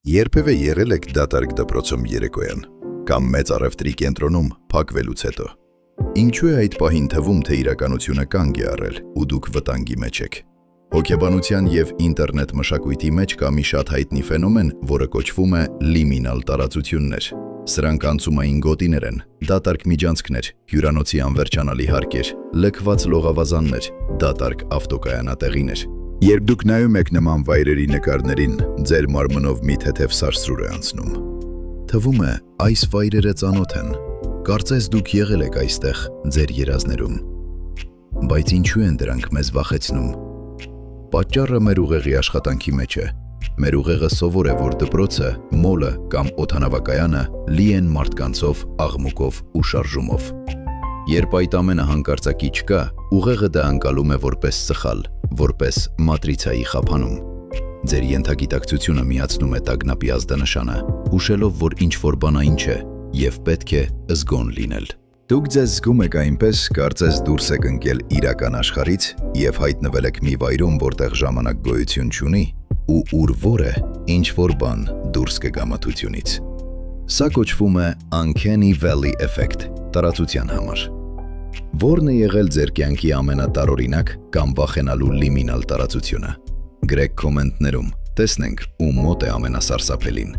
Երբևէ եղել եք դատարկ դպրոցում երեկոյան, կամ մեծ առևտրի կենտրոնում փակվելուց հետո։ Ինչու է այդ պահին թվում, թե իրականությունը կանգ է առել ու դուք վտանգի մեջ եք։ Հոգեբանության և ինտերնետ մշակույթի մեջ կա մի շատ հայտնի ֆենոմեն, որը կոչվում է լիմինալ տարածություններ։ Սրանք անցումային գոտիներ են, դատարկ միջանցքներ, հյուրանոցի անվերջանալի հարկեր, լքված լողավազաններ, դատարկ ավտոկայանատեղիներ։ Երբ դուք նայում եք նման վայրերի նկարներին, ձեր մարմնով մի թեթև սարսուռ է անցնում։ Թվում է, այս վայրերը ծանոթ են, կարծես դուք եղել եք այստեղ ձեր երազներում։ Բայց ինչու են դրանք մեզ վախեցնում։ Պատճառը մեր ուղեղի աշխատանքի մեջ է։ Մեր ուղեղը սովոր է, որ դպրոցը, մոլը կամ օդանավակայանը լի են մարդկանցով, աղմուկով ու շարժումով։ Երբ այդ ամենը հանկարծակի չկա, ուղեղը դա անցալում է որպես սխալ, որպես մատրիցայի խափանում։ Ձեր ենթագիտակցությունը միացնում է տագնապի ազդանշանը, հուշելով, որ ինչ-որ բան այն չէ և պետք է զգոն լինել։ Դուք ձեզ զգում եք այնպես, կարծես դուրս եք ընկել իրական աշխարհից և հայտնվել եք մի վայրում, որտեղ ժամանակ գոյություն չունի, ու ուր որ է, ինչ-որ բան դուրս կգա մթությունից։ Սա կոչվում է Uncanny Valley Effect տարածության համար։ Որն է եղել ձեր կյանքի ամենատարօրինակ կամ վախենալու լիմինալ տարածությունը։ Գրեք կոմենտներում, տեսնենք ում մոտ է ամենասարսափելին։